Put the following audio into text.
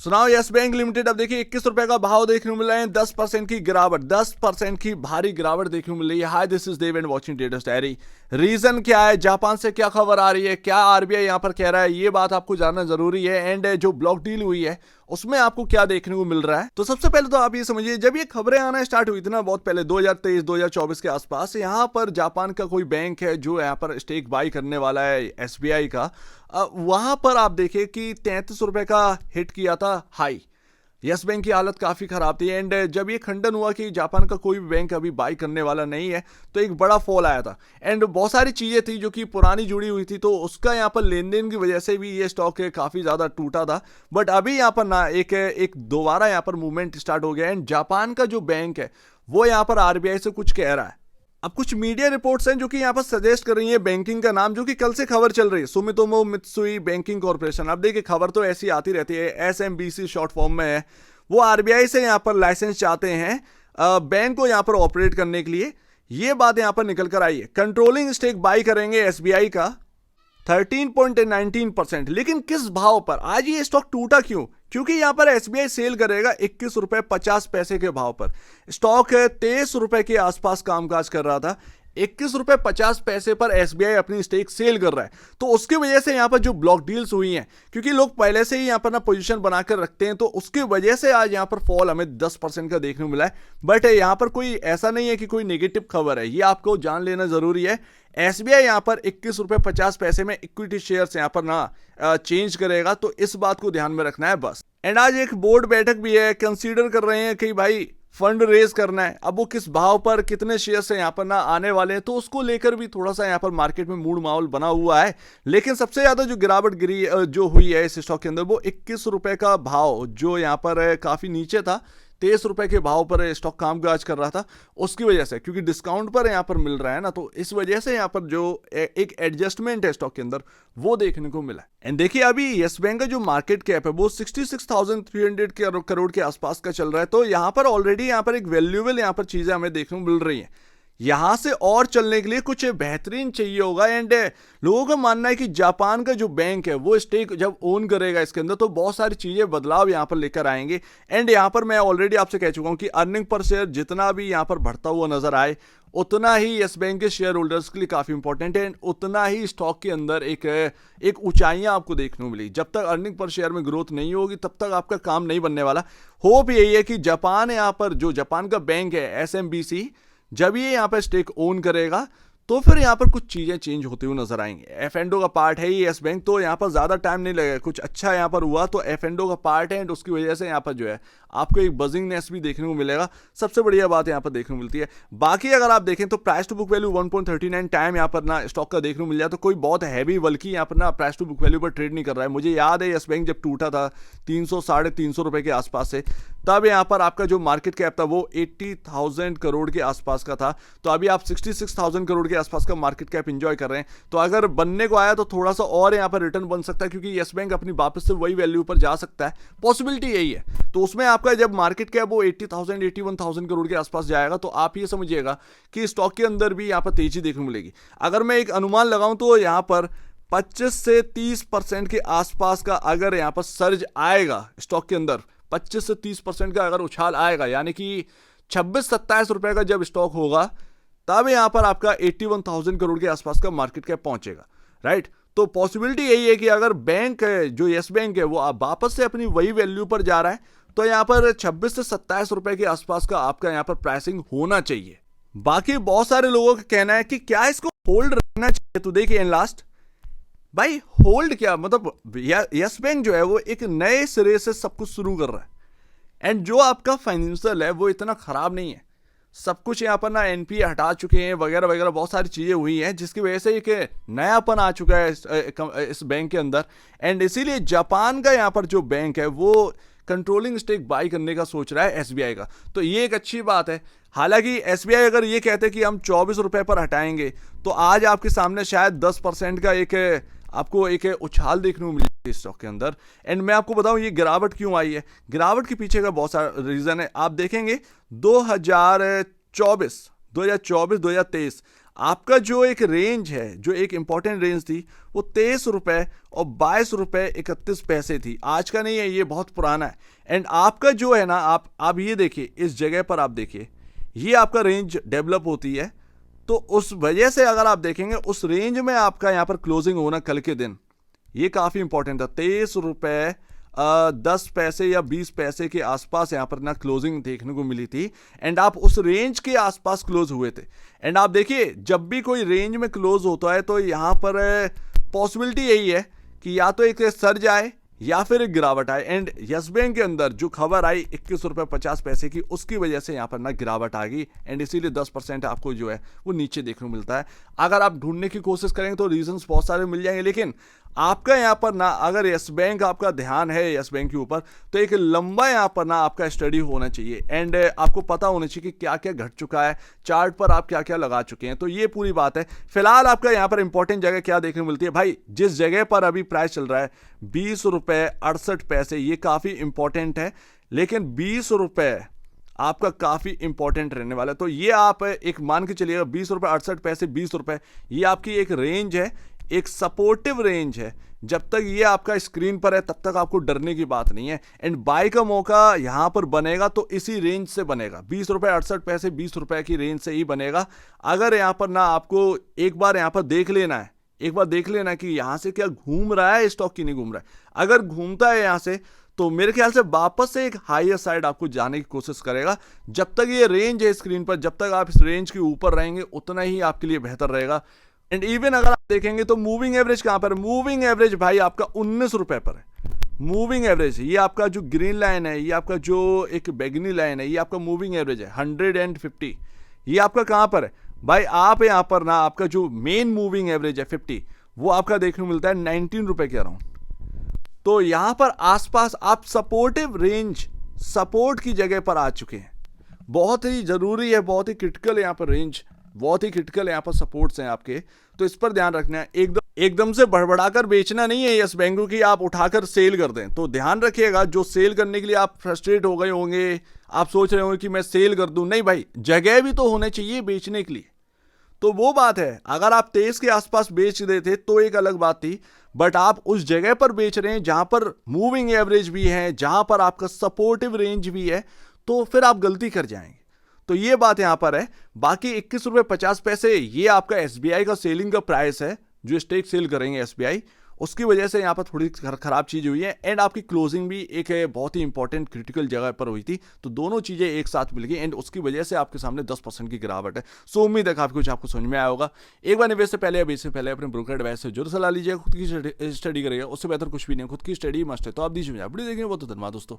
सुनाओ yes bank limited. अब देखिए 21 रुपए का भाव देखने को मिल रहा है, 10% की गिरावट, 10% की भारी गिरावट देखने को मिल रही है। Hi this is Dev and watching traders diary. Reason क्या है, जापान से क्या खबर आ रही है, क्या आरबीआई यहां पर कह रहा है, ये बात आपको जानना जरूरी है। एंड जो ब्लॉक डील हुई है उसमें आपको क्या देखने को मिल रहा है। तो सबसे पहले तो आप ये समझिए, जब ये खबरें आना स्टार्ट हुई थी ना बहुत पहले 2023-2024 के आसपास, यहाँ पर जापान का कोई बैंक है जो यहाँ पर स्टेक बाई करने वाला है एसबीआई का, वहां पर आप देखिए कि 33 रुपए का हिट किया था हाई। यस बैंक की हालत काफी खराब थी। एंड जब ये खंडन हुआ कि जापान का कोई भी बैंक अभी बाई करने वाला नहीं है, तो एक बड़ा फॉल आया था। एंड बहुत सारी चीजें थी जो कि पुरानी जुड़ी हुई थी, तो उसका यहाँ पर लेन देन की वजह से भी ये स्टॉक काफी ज्यादा टूटा था। बट अभी यहाँ पर ना एक दोबारा यहाँ पर मूवमेंट स्टार्ट हो गया। एंड जापान का जो बैंक है वो यहाँ पर आरबीआई से कुछ कह रहा है। अब कुछ मीडिया रिपोर्ट्स हैं जो कि यहाँ पर सजेस्ट कर रही है बैंकिंग का नाम, जो कि कल से खबर चल रही है, सुमितोमो मित्सुई बैंकिंग कॉर्पोरेशन। अब देखिए खबर तो ऐसी आती रहती है, एसएमबीसी शॉर्ट फॉर्म में है। वो आरबीआई से यहाँ पर लाइसेंस चाहते हैं बैंक को यहाँ पर ऑपरेट करने के लिए। ये बात यहाँ पर निकल कर आई है। कंट्रोलिंग स्टेक बाई करेंगे एसबीआई का 13.19%। लेकिन किस भाव पर? आज ये स्टॉक टूटा क्यों? क्योंकि यहां पर एसबीआई सेल करेगा 21 रुपए 50 पैसे के भाव पर। स्टॉक 23 रुपए के आसपास कामकाज कर रहा था, 21 रुपए 50 पैसे पर एसबीआई अपनी स्टेक सेल कर रहा है। तो उसकी वजह से यहां पर जो ब्लॉक डील्स हुई हैं, क्योंकि लोग पहले से ही यहां पर ना पोजीशन बनाकर रखते हैं, तो उसकी वजह से आज यहां पर फॉल हमें 10% का देखने को मिला है। बट यहां पर कोई ऐसा नहीं है कि कोई नेगेटिव खबर है, ये आपको जान लेना जरूरी है। एसबीआई यहां पर 21 रुपए 50 पैसे में इक्विटी शेयर्स यहां पर ना चेंज करेगा, तो इस बात को ध्यान में रखना है बस। एंड आज एक बोर्ड बैठक भी है, कंसीडर कर रहे हैं कि भाई फंड रेज करना है। अब वो किस भाव पर कितने शेयर से यहाँ पर ना आने वाले हैं, तो उसको लेकर भी थोड़ा सा यहाँ पर मार्केट में मूड माहौल बना हुआ है। लेकिन सबसे ज्यादा जो गिरावट गिरी जो हुई है इस स्टॉक के अंदर, वो 21 रुपए का भाव जो यहाँ पर काफी नीचे था, 23 रुपए के भाव पर स्टॉक कामकाज कर रहा था, उसकी वजह से, क्योंकि डिस्काउंट पर यहाँ पर मिल रहा है ना, तो इस वजह से यहाँ पर जो एक एडजस्टमेंट है स्टॉक के अंदर वो देखने को मिला। एंड देखिए अभी यस बैंक का जो मार्केट कैप है वो 66,300 करोड़ के आसपास का चल रहा है। तो यहाँ पर ऑलरेडी यहाँ पर एक वैल्यूएबल यहाँ पर चीजें हमें देखने को मिल रही है। यहां से और चलने के लिए कुछ बेहतरीन चाहिए होगा। एंड लोगों का मानना है कि जापान का जो बैंक है वो स्टेक जब ओन करेगा इसके अंदर, तो बहुत सारी चीजें बदलाव यहां पर लेकर आएंगे। एंड यहां पर मैं ऑलरेडी आपसे कह चुका हूं कि अर्निंग पर शेयर जितना भी यहां पर बढ़ता हुआ नजर आए, उतना ही यस बैंक के शेयर होल्डर्स के लिए काफी इंपॉर्टेंट है। एंड उतना ही स्टॉक के अंदर एक ऊंचाइयां आपको देखने को मिली। जब तक अर्निंग पर शेयर में ग्रोथ नहीं होगी तब तक आपका काम नहीं बनने वाला। होप यही है कि जापान यहां पर जो जापान का बैंक है एसएमबीसी, जब ये यहाँ पर स्टेक ओन करेगा तो फिर यहाँ पर कुछ चीजें चेंज होते हुए नजर आएंगे। एफ&ओ का पार्ट है ये यस बैंक, तो यहाँ पर ज्यादा टाइम नहीं लगेगा। कुछ अच्छा यहाँ पर हुआ तो एफ&ओ का पार्ट है, एंड उसकी वजह से यहाँ पर जो है आपको एक बजिंगनेस भी देखने को मिलेगा। सबसे बढ़िया बात यहाँ पर देखने को मिलती है। बाकी अगर आप देखें तो price to book value 1.39 time यहाँ पर ना स्टॉक का देखने को मिल जाए, तो कोई बहुत हैवी बल्कि यहाँ पर ना प्राइस टू बुक वैल्यू पर ट्रेड नहीं कर रहा है। मुझे याद है यस बैंक जब टूटा था 300-350 रुपए के आसपास से, तब यहाँ पर आपका जो मार्केट कैप था वो 80,000 करोड़ के आसपास का था। तो अभी आप 66,000 करोड़ के आसपास का मार्केट कैप एंजॉय कर रहे हैं। तो अगर बनने को आया तो थोड़ा सा और यहाँ पर रिटर्न बन सकता है, क्योंकि यस बैंक अपनी वापस से वही वैल्यू पर जा सकता है, पॉसिबिलिटी यही है। तो उसमें आपका जब मार्केट कैप वो 80,000 81,000 करोड़ के आसपास जाएगा, तो आप ये समझिएगा कि स्टॉक के अंदर भी यहाँ पर तेजी देखने को मिलेगी। अगर मैं एक अनुमान लगाऊं तो यहाँ पर 25 से 30% के आसपास का अगर यहाँ पर सर्ज आएगा स्टॉक के अंदर, 25 से 30% का अगर उछाल आएगा, यानी कि 26-27 रुपए का जब स्टॉक होगा, तब यहां पर आपका 81,000 करोड़ के आसपास का मार्केट कैप पहुंचेगा, राइट। तो पॉसिबिलिटी यही है कि अगर बैंक है जो यस बैंक है वो वापस से अपनी वही वैल्यू पर जा रहा है, तो यहां पर 26 से 27 रुपए के आसपास का आपका यहां पर प्राइसिंग होना चाहिए। बाकी बहुत सारे लोगों का कहना है कि क्या इसको होल्ड रखना चाहिए। तो देखिए इन लास्ट भाई होल्ड क्या मतलब, यस बैंक जो है वो एक नए सिरे से सब कुछ शुरू कर रहा है। एंड जो आपका फाइनेंशियल है वो इतना खराब नहीं है। सब कुछ यहाँ पर ना एनपीए हटा चुके हैं वगैरह वगैरह, बहुत सारी चीजें हुई हैं जिसकी वजह से एक नयापन आ चुका है इस बैंक के अंदर। एंड इसीलिए जापान का यहाँ पर जो बैंक है वो कंट्रोलिंग स्टेक बाई करने का सोच रहा है एसबीआई का, तो ये एक अच्छी बात है। हालांकि एसबीआई अगर ये कहते कि हम 24 रुपए पर हटाएंगे, तो आज आपके सामने शायद 10% का आपको एक उछाल देखने को मिली स्टॉक के अंदर। एंड मैं आपको बताऊं ये गिरावट क्यों आई है। गिरावट के पीछे का बहुत सारा रीजन है। आप देखेंगे 2024, 2023 आपका जो एक रेंज है, जो एक इंपॉर्टेंट रेंज थी, वो 23 रुपए और 22 रुपए 31 पैसे थी। आज का नहीं है, ये बहुत पुराना है। एंड आपका जो है ना, आप ये देखिए, इस जगह पर आप देखिए, ये आपका रेंज डेवलप होती है। तो उस वजह से अगर आप देखेंगे, उस रेंज में आपका यहाँ पर क्लोजिंग होना कल के दिन, ये काफ़ी इंपॉर्टेंट था। 23 रुपए 10 पैसे या 20 पैसे के आसपास यहाँ पर ना क्लोजिंग देखने को मिली थी। एंड आप उस रेंज के आसपास क्लोज हुए थे। एंड आप देखिए, जब भी कोई रेंज में क्लोज होता है तो यहाँ पर पॉसिबिलिटी यही है कि या तो एक सर्ज आए या फिर एक गिरावट आए। एंड यस बैंक के अंदर जो खबर आई 21 रुपये 50 पैसे की, उसकी वजह से यहाँ पर ना गिरावट आ गई। एंड इसीलिए 10% आपको जो है वो नीचे देखने को मिलता है। अगर आप ढूंढने की कोशिश करेंगे तो रीजंस बहुत सारे मिल जाएंगे, लेकिन आपका यहाँ पर ना, अगर यस बैंक आपका ध्यान है यस बैंक के ऊपर, तो एक लंबा यहाँ पर ना आपका स्टडी होना चाहिए। एंड आपको पता होना चाहिए कि क्या क्या घट चुका है, चार्ट पर आप क्या क्या लगा चुके हैं। तो ये पूरी बात है। फिलहाल आपका यहाँ पर इंपॉर्टेंट जगह क्या देखने को मिलती है भाई, जिस जगह पर अभी प्राइस चल रहा है 20 रुपए 68 पैसे, ये काफ़ी इंपॉर्टेंट है। लेकिन 20 रुपए आपका काफ़ी इंपॉर्टेंट रहने वाला है। तो ये आप एक मान के चलिएगा, 20 रुपये 68 पैसे 20 रुपये, ये आपकी एक रेंज है, एक सपोर्टिव रेंज है। जब तक ये आपका स्क्रीन पर है तब तक आपको डरने की बात नहीं है। एंड बाय का मौका यहाँ पर बनेगा तो इसी रेंज से बनेगा, 20 रुपये 68 पैसे 20 रुपये की रेंज से ही बनेगा। अगर यहाँ पर ना आपको एक बार यहाँ पर देख लेना है, एक बार देख लेना कि यहाँ से क्या घूम रहा है स्टॉक की नहीं घूम रहा है। अगर घूमता है यहाँ से तो मेरे ख्याल से वापस से एक हायर साइड आपको जाने की कोशिश करेगा। जब तक ये रेंज है स्क्रीन पर, जब तक आप इस रेंज के ऊपर रहेंगे उतना ही आपके लिए बेहतर रहेगा। एंड इवन अगर आप देखेंगे तो मूविंग एवरेज कहां पर है, मूविंग एवरेज भाई आपका 19 रुपए पर है। मूविंग एवरेज, ये आपका जो ग्रीन लाइन है, ये आपका जो एक बैगनी लाइन है, ये आपका मूविंग एवरेज है 150। ये आपका कहां पर है भाई, आप यहां पर ना, आपका जो मेन मूविंग एवरेज है 50, वो आपका देखने को मिलता है 19 रुपए के अराउंड। तो यहां पर आसपास आप सपोर्टिव रेंज, सपोर्ट की जगह पर आ चुके हैं। बहुत ही जरूरी है, बहुत ही क्रिटिकल है यहाँ पर रेंज, बहुत ही क्रिटिकल है यहाँ पर सपोर्ट्स हैं आपके। तो इस पर ध्यान रखना है। एकदम से भड़बड़ाकर बेचना नहीं है यस बैंक की आप उठाकर सेल कर दें। तो ध्यान रखिएगा, जो सेल करने के लिए आप फ्रस्ट्रेट हो गए होंगे, आप सोच रहे होंगे कि मैं सेल कर दूं, नहीं भाई, जगह भी तो होने चाहिए बेचने के लिए। तो वो बात है, अगर आप 23 के आसपास बेच देते तो एक अलग बात थी, बट आप उस जगह पर बेच रहे हैं जहां पर मूविंग एवरेज भी है, जहां पर आपका सपोर्टिव रेंज भी है, तो फिर आप गलती कर जाएंगे। तो ये बात यहां पर है। बाकी 21 रुपये 50 पैसे ये आपका एसबीआई का सेलिंग का प्राइस है, जो स्टेक सेल करेंगे एसबीआई, उसकी वजह से यहाँ पर थोड़ी खराब चीज़ हुई है। एंड आपकी क्लोजिंग भी एक बहुत ही इंपॉर्टेंट क्रिटिकल जगह पर हुई थी। तो दोनों चीज़ें एक साथ मिल गई एंड उसकी वजह से आपके सामने 10% की गिरावट है। सो उम्मीद है काफ़ी कुछ आपको समझ में आया होगा। एक बार निवेश से पहले या से पहले अपने ब्रोकर एडवाइस से जरूर सलाह लीजिएगा। खुद की स्टडी करिएगा, उससे बेहतर कुछ भी नहीं, खुद की स्टडी मस्ट है। तो आप दीजिए वीडियो देखिए। बहुत धन्यवाद दोस्तों।